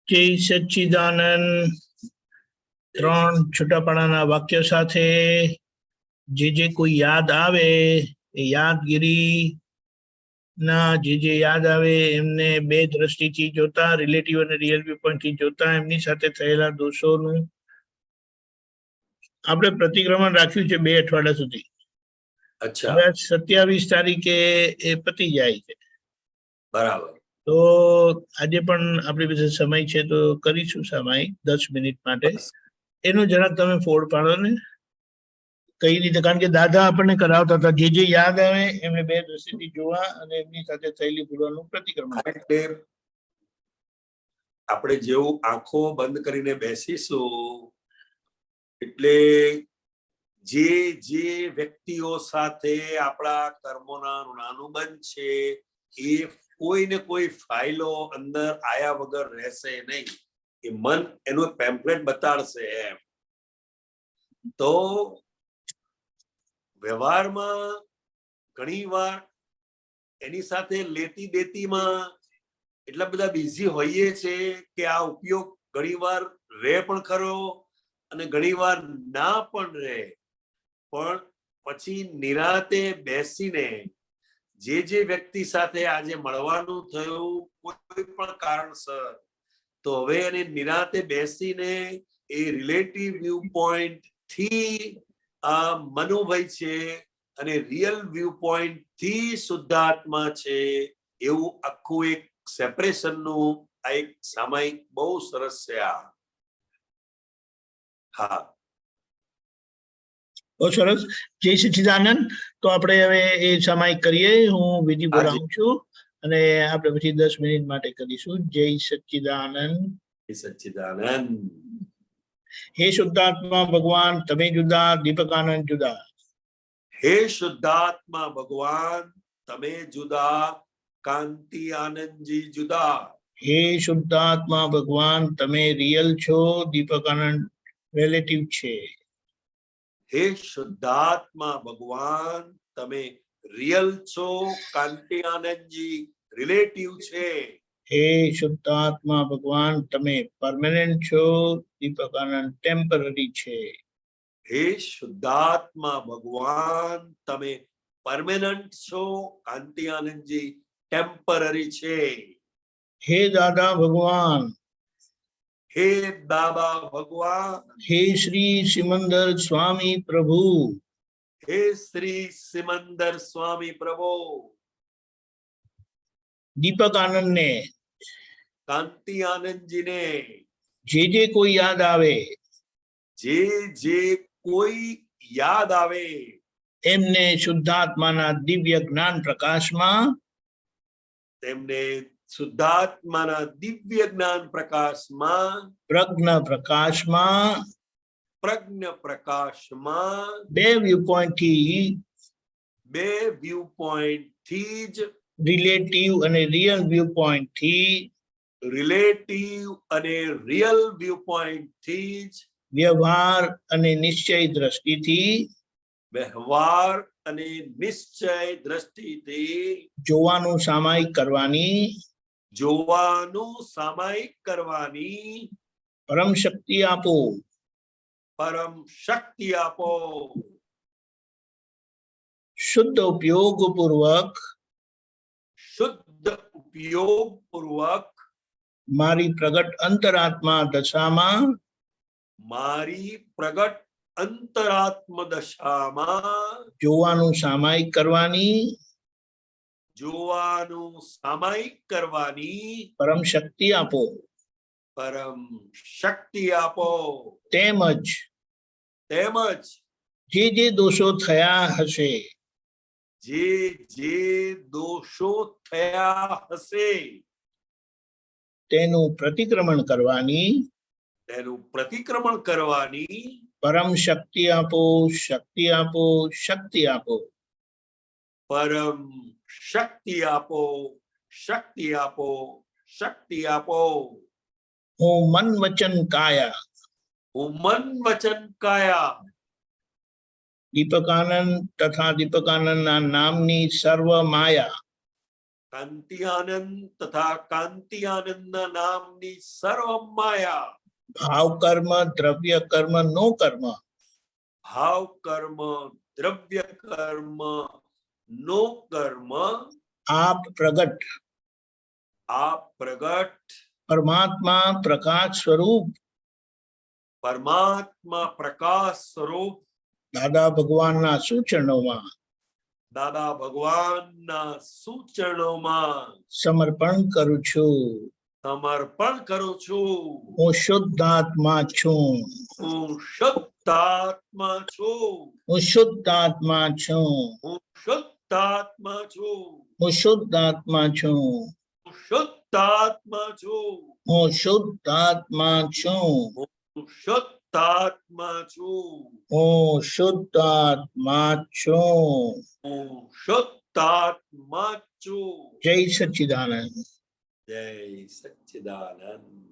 જય સચ્ચિદાનંદ. ત્રણ છૂટાપડાના વાક્ય સાથે જે કોઈ યાદ આવે એ યાદગીરી ના જે યાદ આવે એમને બે દ્રષ્ટિથી જોતા, રિલેટિવ અને રિયલ વ્યૂ પોઈન્ટ થી જોતા, એમની સાથે થયેલા દોષોનું આપણે પ્રતિક્રમણ રાખ્યું છે 2 અઠવાડિયા સુધી. અચ્છા, 27 તારીખે એ પતી જાય છે. બરાબર. તો આજે પણ આપણી પાસે સમય છે તો કરીશું સમય 10 મિનિટ માટે. એનો જરા તમે ફોડ પાડો ને કઈ રીતે, કારણ કે દાદા આપણને કરાવતા હતા જે યાદ આવે એમને બે દ્રષ્ટિથી જોવા અને એમની સાથે થયેલી ભૂલોનું પ્રતિક્રમણ. એટલે આપણે જેવું આંખો બંધ કરીને બેસીશું એટલે જે વ્યક્તિઓ સાથે આપણા કર્મોના ઋણાનુબંધ છે એ કોઈ ને કોઈ ફાઇલો અંદર આયા વગર રહેશે નહીં. એ મન એનું પેમ્પલેટ બતાડશે એમ. તો વ્યવહારમાં ઘણી વાર એની સાથે લેતી દેતીમાં એટલા બધા બિઝી હોઈએ છે કે આ ઉપયોગ ઘણી વાર રહે પણ ખરો અને ઘણી વાર ના પણ રહે. પણ પછી નિરાતે બેસીને જે વ્યક્તિ સાથે આજે મળવાનું થયું કોઈ પણ કારણસર, તો હવે એને નિરાતે બેસીને એ રિલેટિવ વ્યૂ પોઈન્ટ થી આ મનોભય છે અને રિયલ વ્યૂ પોઈન્ટ થી શુદ્ધાત્મા છે એવું આખું એક સેપરેશનનું આ એક સામાયિક બહુ સરસ છે આ. હા, બહુ સરસ. જય સચ્ચિદાનંદ. તો આપણે હવે એ સામાયિક કરીએ. હું વિધિ બોલાવું છું અને આપણે પછી 10 મિનિટ માટે કરીશું. જય સચ્ચિદાનંદ. જય સચ્ચિદાનંદ. હે શુદ્ધાત્મા ભગવાન તમે જુદા, દીપકાનંદ જુદા. હે શુદ્ધાત્મા ભગવાન તમે જુદા, કાંતિ આનંદજી જુદા. હે શુદ્ધાત્મા ભગવાન તમે રિયલ છો, દીપકાનંદ રિલેટિવ છે. હે શુદ્ધાત્મા ભગવાન તમે રિયલ છો, કાંતિ આનંદજી રિલેટિવ છે. હે શુદ્ધાત્મા ભગવાન તમે પરમેનન્ટ છો, દીપકાનંદ ટેમ્પરરી છે. હે શુદ્ધાત્મા ભગવાન તમે પરમેનન્ટ છો, કાંતિ આનંદજી ટેમ્પરરી છે. હે દાદા ભગવાન. હે દાદા ભગવાન. હે શ્રી સિમંદર સ્વામી પ્રભુ. હે શ્રી સિમંદર સ્વામી પ્રભુ. દીપક આનંદ ને, કાંતિ આનંદજી ને જે કોઈ યાદ આવે, જે કોઈ યાદ આવે એમને શુદ્ધાત્માના દિવ્ય જ્ઞાન પ્રકાશમાં, તેમને શુદ્ધાત્માના દિવ્ય જ્ઞાન પ્રકાશમાં, પ્રજ્ઞ પ્રકાશમાં, પ્રજ્ઞ પ્રકાશમાં બે વ્યૂ પોઈન્ટ થી જ રિલેટિવ અને રિયલ વ્યૂ પોઈન્ટ થી, રિલેટિવ અને રિયલ વ્યૂ પોઈન્ટ થી જ વ્યવહાર અને નિશ્ચય દ્રષ્ટિથી, વ્યવહાર અને નિશ્ચય દ્રષ્ટિથી જોવાનું સામાયિક કરવાની પરમ શક્તિ આપો. પરમ શક્તિ આપો. શુદ્ધ ઉપયોગ પૂર્વક મારી પ્રગટ અંતરાત્મા દશામાં, જોવાનું સામાયિક કરવાની પરમ શક્તિ આપો. તેમજ જે દોષો થયા હશે, તેનું પ્રતિક્રમણ કરવાની પરમ શક્તિ આપો. શક્તિ આપો. શક્તિ આપો. પરમ શક્તિ આપો. શક્તિ આપો. શક્તિ આપો. હું મન વચન કાયા દીપકાનંદ તથા દીપકાનંદના નામની સર્વ માયા કાંતિ આનંદ તથા કાંતિ આનંદના નામની સર્વ માયા ભાવ કર્મ દ્રવ્ય કર્મ નો કર્મ ભાવ કર્મ દ્રવ્ય કર્મ નો કર્મ આપ પ્રગટ આ પ્રગટ પરમાત્મા પ્રકાશ સ્વરૂપ પરમાત્મા પ્રકાશ સ્વરૂપ દાદા ભગવાનના સૂચનોમાં દાદા ભગવાનના સૂચનોમાં સમર્પણ કરું છું. સમર્પણ કરું છું. હું શુદ્ધાત્મા છું. હું શુદ્ધાત્મા છું. હું શુદ્ધાત્મા છું. હું શુદ્ધાત્મા છું. હું શુદ્ધાત્મા છું. હું શુદ્ધાત્મા છું. હું શુદ્ધાત્મા છું. હું શુદ્ધાત્મા છું. હું શુદ્ધાત્મા છું. હું શુદ્ધાત્મા છું. જય સચ્ચિદાનંદ. જય સચ્ચિદાનંદ.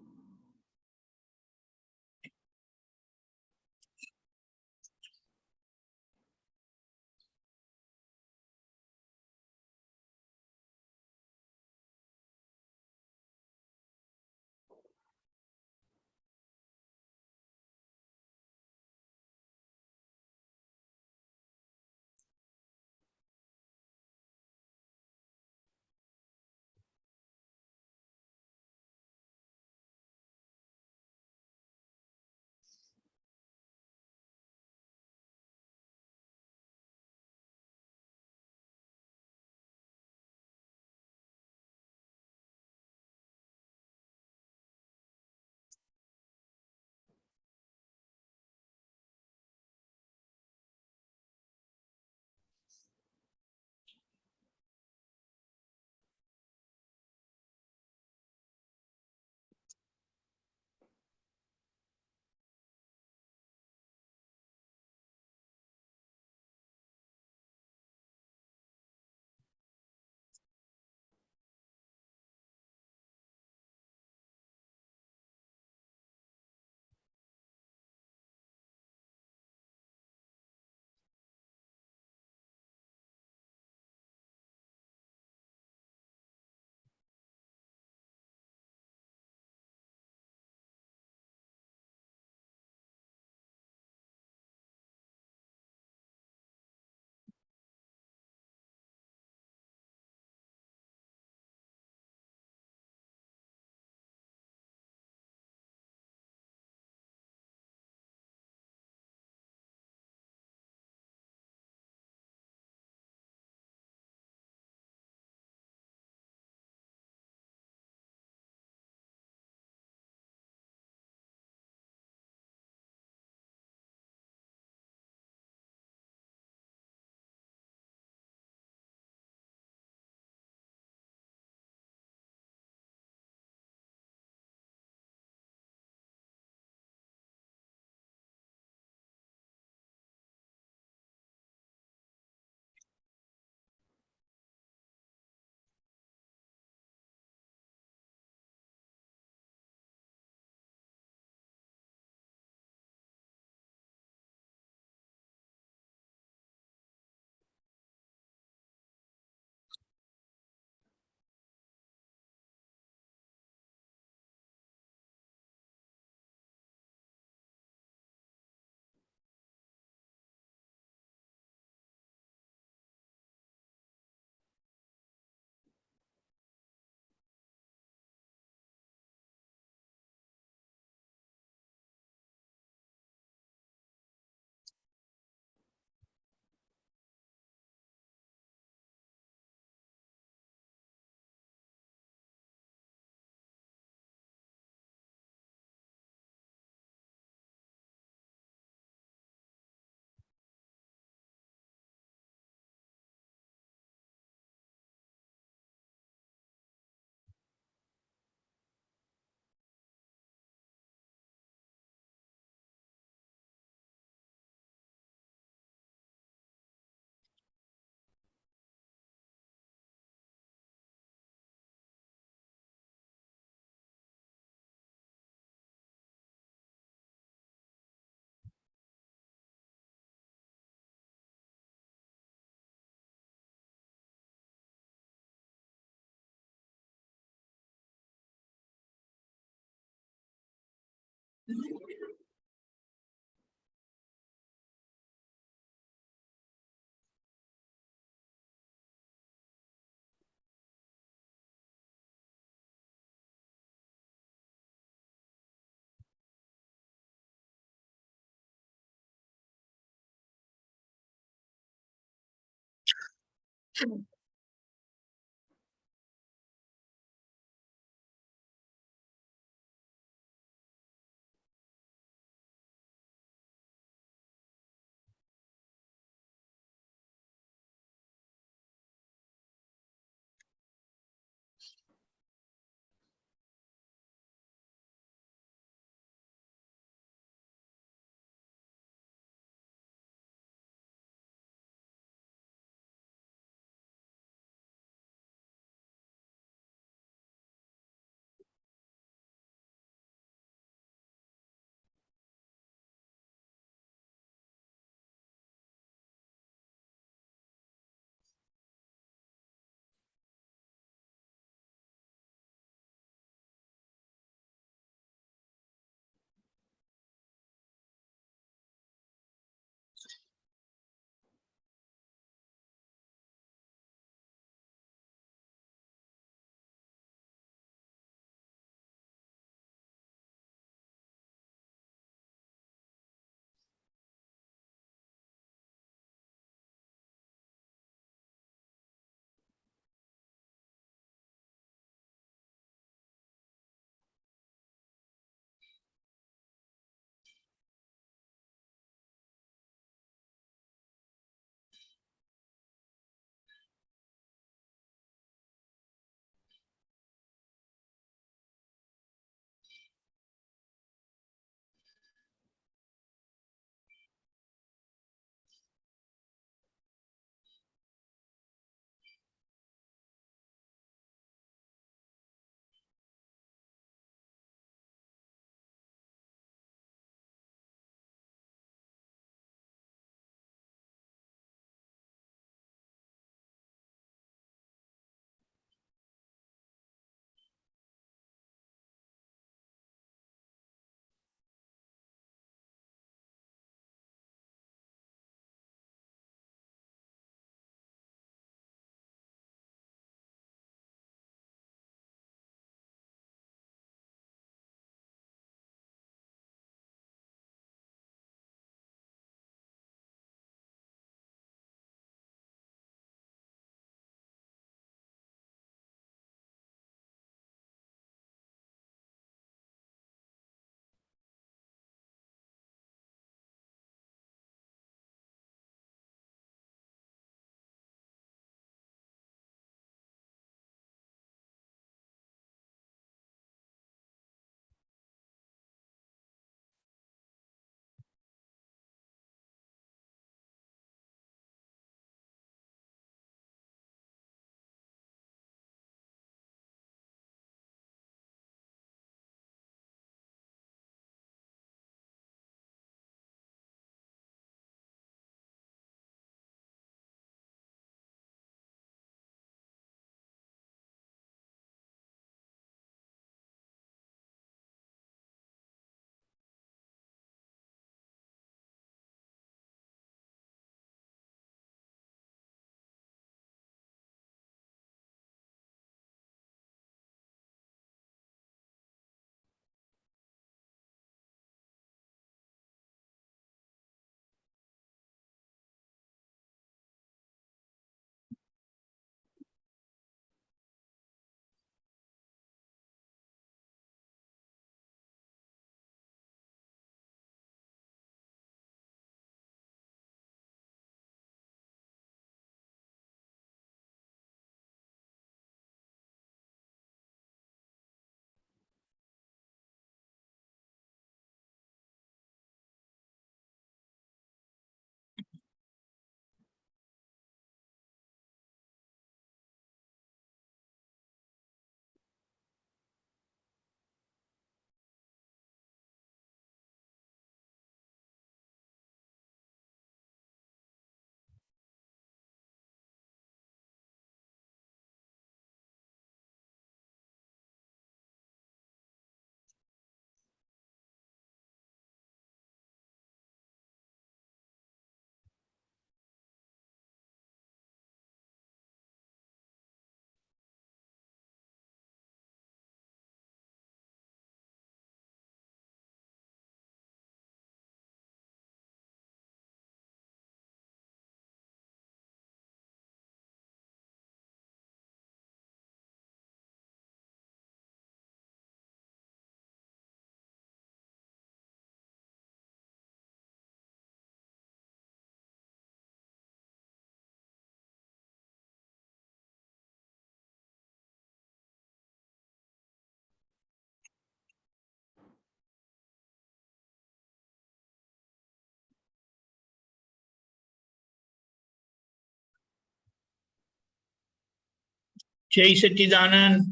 જય સચ્ચિદાનંદ.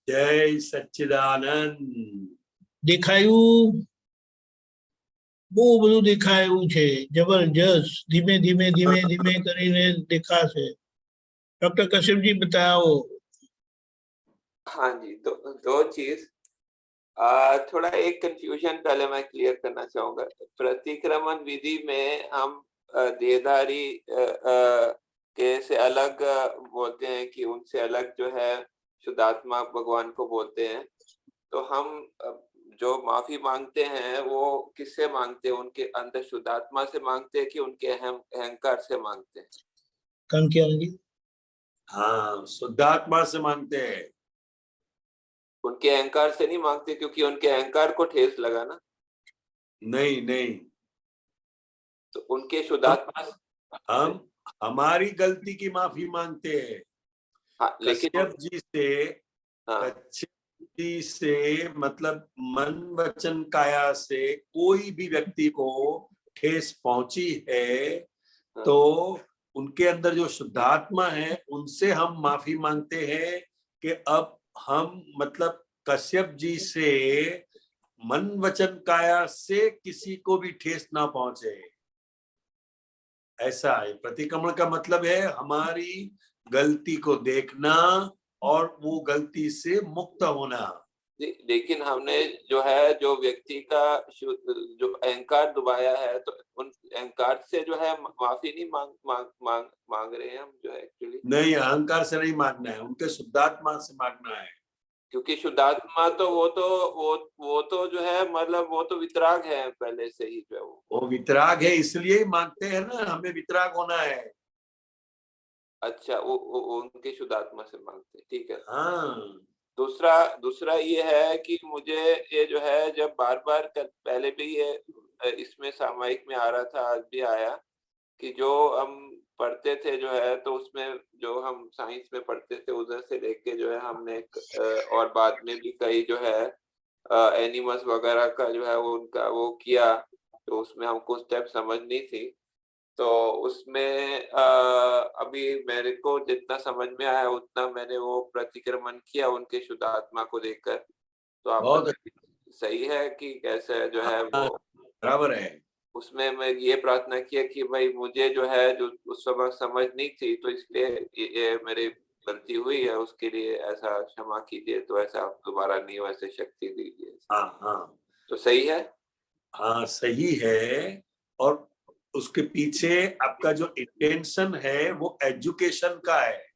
जय सच्चिदानंद. દેખાયું? બહુ બધું દેખાયું છે, જબરજસ્ત. ધીમે ધીમે ધીમે ધીમે કરીને દેખાશે. ડોક્ટર કશ્યપજી बताओ. हाँ जी, तो दो चीज थोड़ा एक कंफ्यूजन पहले मैं क्लियर करना चाहूंगा। प्रतिक्रमण विधि में हम देहधारी के से अलग बोलते हैं कि उनसे अलग जो है शुद्धात्मा भगवान को बोलते हैं। तो हम जो माफी मांगते हैं वो किससे मांगते हैं? उनके अंदर शुद्धात्मा से मांगते हैं कि उनके अहंकार से मांगते हैं? कम क्या होंगी? हाँ, शुद्धात्मा से मांगते हैं। उनके अहंकार से नहीं मांगते, क्योंकि उनके अहंकार को ठेस लगा ना। नहीं नहीं, तो उनके शुद्धात्मा हम हमारी गलती की माफी मांगते हैं। हाँ, लेकिन कश्यप जी से, हाँ, कश्यप जी से मतलब मन वचन काया से कोई भी व्यक्ति को ठेस पहुंची है तो उनके अंदर जो शुद्धात्मा है उनसे हम माफी मांगते हैं कि अब हम मतलब कश्यप जी से मन वचन काया से किसी को भी ठेस ना पहुंचे। ऐसा है। प्रतिक्रमण का मतलब है हमारी गलती को देखना और वो गलती से मुक्त होना। लेकिन हमने जो है जो व्यक्ति का जो अहंकार दबाया है, तो उन अहंकार से जो है माफी नहीं मांग रहे हैं हम, जो है एक्चुअली नहीं, अहंकार से नहीं मांगना है, उनके शुद्धात्मा से मांगना है। क्योंकि शुद्धात्मा तो वो तो जो है मतलब वो तो वितराग है पहले से ही, जो है वो वितराग है, इसलिए ही मांगते हैं ना, हमें वितराग होना है। अच्छा, वो उनके शुद्धात्मा से मांगते हैं, ठीक है। हाँ, दूसरा ये है कि मुझे ये जो है जब बार बार पहले भी ये इसमें सामायिक में आ रहा था, आज भी आया, कि जो हम पढ़ते थे जो है, तो उसमें जो हम साइंस में पढ़ते थे उधर से लेके जो है हमने और बाद में भी कई जो है एनिमल्स वगैरह का जो है वो उनका वो किया, तो उसमें हमको स्टेप समझ नहीं थी। तो उसमें अभी मेरे को जितना समझ में आया उतना मैंने वो प्रतिक्रमण किया उनके शुद्धात्मा को देखकर। तो आप बहुत सही है कि कैसे जो है वो बराबर है। उसमें मैं ये प्रार्थना किया कि भाई मुझे जो है जो उस समय समझ नहीं थी, तो इसलिए ये मेरी गलती हुई है, उसके लिए ऐसा क्षमा कीजिए, तो ऐसा आप दोबारा नहीं हो, ऐसे शक्ति दीजिए। हाँ हाँ तो सही है। हाँ, सही है। और उसके पीछे आपका जो इंटेंशन है वो एजुकेशन का है।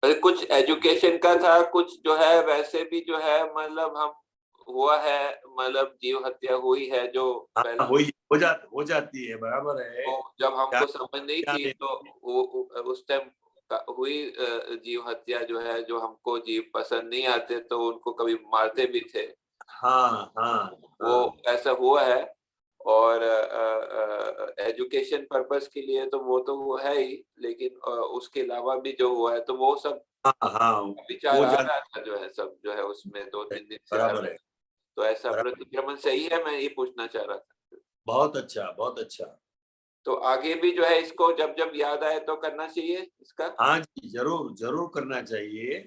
कुछ एजुकेशन का था, कुछ जो है वैसे भी जो है मतलब हम हुआ है, मतलब जीव हत्या हुई है जो हाँ, हो जाती है, बराबर है। तो जब हमको समझ नहीं क्या थी तो वो उस टाइम हुई जीव हत्या जो है, जो हमको जीव पसंद नहीं आते तो उनको कभी मारते भी थे। हाँ हाँ वो हाँ, ऐसा हुआ है। और एजुकेशन पर्पस के लिए तो वो तो वो है ही, लेकिन उसके अलावा भी जो हुआ है तो वो सब हाँ हाँ, विचार हो आ जाता रहा था, जो है सब जो है उसमें 2-3 दिन से आ बराबर रहा है। था। तो ऐसा बराबर, प्रतिक्रमण सही है, मैं ये पूछना चाह रहा था। बहुत अच्छा, बहुत अच्छा। तो आगे भी जो है इसको जब जब याद आए तो करना चाहिए इसका। हाँ जी, जरूर जरूर करना चाहिए।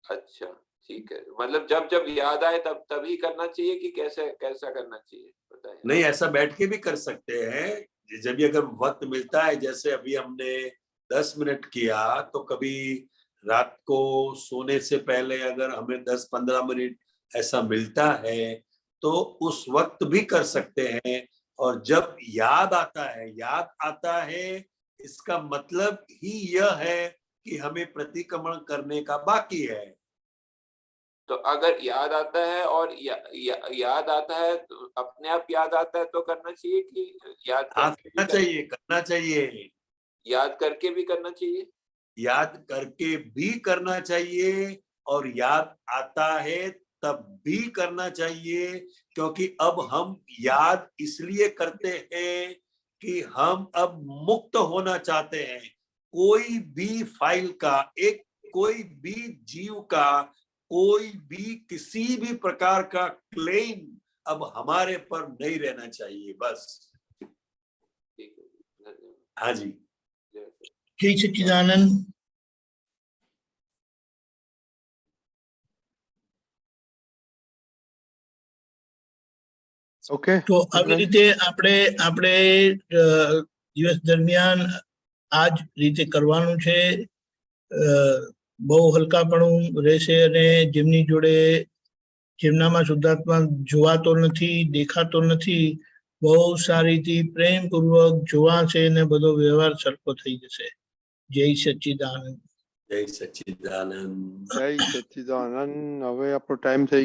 अच्छा, ठीक है। मतलब जब जब याद आए तब तभी करना चाहिए कि कैसे कैसा करना चाहिए, बताइए। नहीं, ऐसा बैठ के भी कर सकते हैं, जब भी अगर वक्त मिलता है, जैसे अभी हमने 10 मिनट किया, तो कभी रात को सोने से पहले अगर हमें 10-15 मिनट ऐसा मिलता है तो उस वक्त भी कर सकते हैं। और जब याद आता है, इसका मतलब ही यह है कि हमें प्रतिक्रमण करने का बाकी है। तो अगर याद आता है और याद आता है तो अपने आप याद आता है तो करना चाहिए कि याद हाँ, करके भी करना चाहिए, याद करके भी करना चाहिए। याद करके भी करना चाहिए, और याद आता है तब भी करना चाहिए। क्योंकि अब हम याद इसलिए करते हैं कि हम अब मुक्त होना चाहते हैं। कोई भी फाइल का, कोई भी जीव का, कोई भी किसी भी प्रकार का क्लेम अब हमारे पर नहीं रहना चाहिए, बस। ठीक है, धन्यवाद। हाँ जी। जय सच्चिदानंद. ઓકે તો આવી રીતે આપણે દિવસ દરમિયાન આ જ રીતે કરવાનું છે. બહુ હલકાપણું રહેશે અને જેમનામાં શુદ્ધાત્મા જોવાતો નથી, દેખાતો નથી, બહુ સારીથી પ્રેમપૂર્વક જોવા છે અને બધો વ્યવહાર સરખો થઈ જશે. જય સચ્ચિદાનંદ. જય સચ્ચિદાનંદ. જય સચ્ચિદાનંદ. હવે આપણો ટાઈમ થઈ